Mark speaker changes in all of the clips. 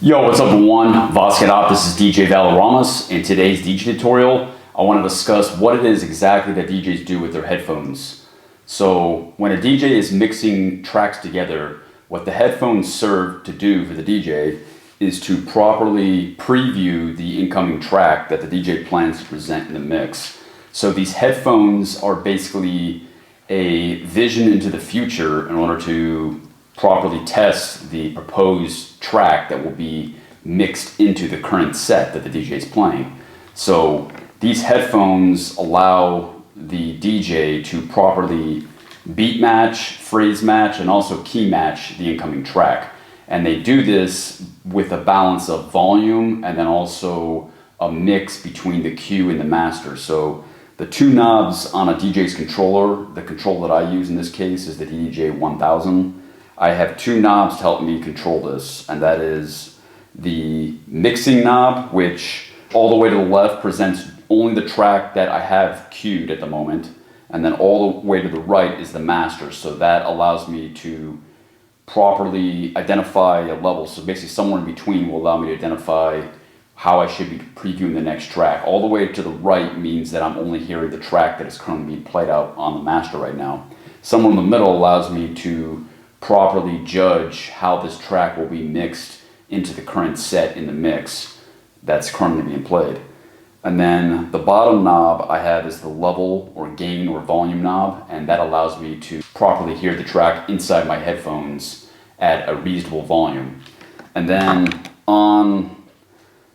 Speaker 1: Yo, what's up everyone? This is DJ Valoramous. In today's DJ tutorial, I want to discuss what it is exactly that DJs do with their headphones. So when a DJ is mixing tracks together, what the headphones serve to do for the DJ is to properly preview the incoming track that the DJ plans to present in the mix. So these headphones are basically a vision into the future in order to properly test the proposed track that will be mixed into the current set that the DJ is playing. So these headphones allow the DJ to properly beat match, phrase match, and also key match the incoming track. And they do this with a balance of volume and then also a mix between the cue and the master. So the two knobs on a DJ's controller, the control that I use in this case is the DJ 1000. I have two knobs to help me control this, and that is the mixing knob, which all the way to the left presents only the track that I have cued at the moment, and then all the way to the right is the master. So that allows me to properly identify a level. So basically somewhere in between will allow me to identify how I should be previewing the next track. All the way to the right means that I'm only hearing the track that is currently being played out on the master right now. Somewhere in the middle allows me to properly judge how this track will be mixed into the current set in the mix that's currently being played. And then the bottom knob I have is the level or gain or volume knob, and that allows me to properly hear the track inside my headphones at a reasonable volume. And then on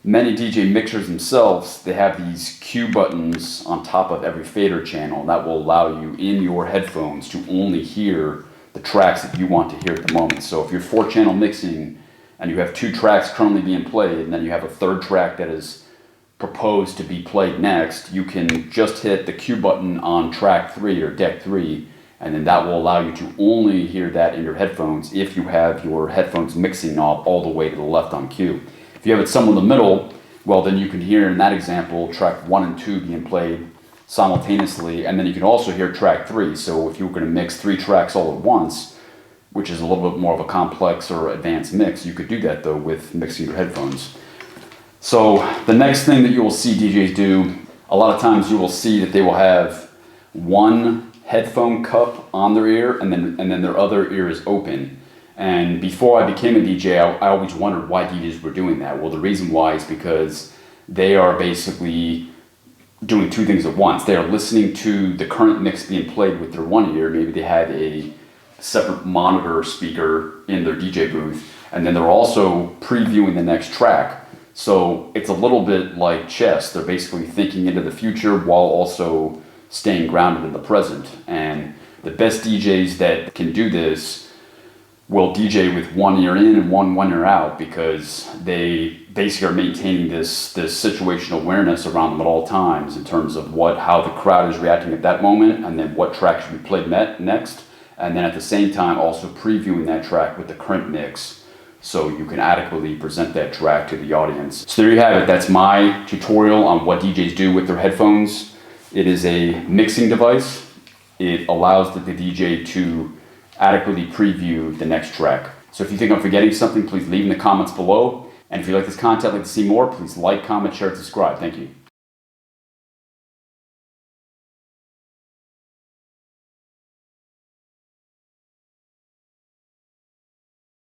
Speaker 1: many DJ mixers themselves, they have these cue buttons on top of every fader channel that will allow you in your headphones to only hear the tracks that you want to hear at the moment. So if you're 4-channel mixing and you have 2 tracks currently being played and then you have a 3rd track that is proposed to be played next, you can just hit the cue button on track 3 or deck 3, and then that will allow you to only hear that in your headphones if you have your headphones mixing knob all the way to the left on cue. If you have it somewhere in the middle, well then you can hear in that example track 1 and 2 being played simultaneously, and then you can also hear track 3. So if you were going to mix 3 tracks all at once, which is a little bit more of a complex or advanced mix, you could do that though with mixing your headphones. So the next thing that you will see DJs do, a lot of times you will see that they will have one headphone cup on their ear and then their other ear is open. And before I became a DJ, I always wondered why DJs were doing that. Well, the reason why is because they are basically doing 2 things at once. They are listening to the current mix being played with their one ear. Maybe they had a separate monitor speaker in their DJ booth, and then they're also previewing the next track. So it's a little bit like chess. They're basically thinking into the future while also staying grounded in the present. And the best DJs that can do this will DJ with one ear in and one ear out, because they basically are maintaining this situational awareness around them at all times in terms of how the crowd is reacting at that moment, and then what track should be played next, and then at the same time also previewing that track with the current mix so you can adequately present that track to the audience. So there you have it. That's my tutorial on what DJs do with their headphones. It is a mixing device. It allows the DJ to adequately preview the next track. So if you think I'm forgetting something, please leave in the comments below. And if you like this content, like to see more, please like, comment, share, and subscribe. Thank you.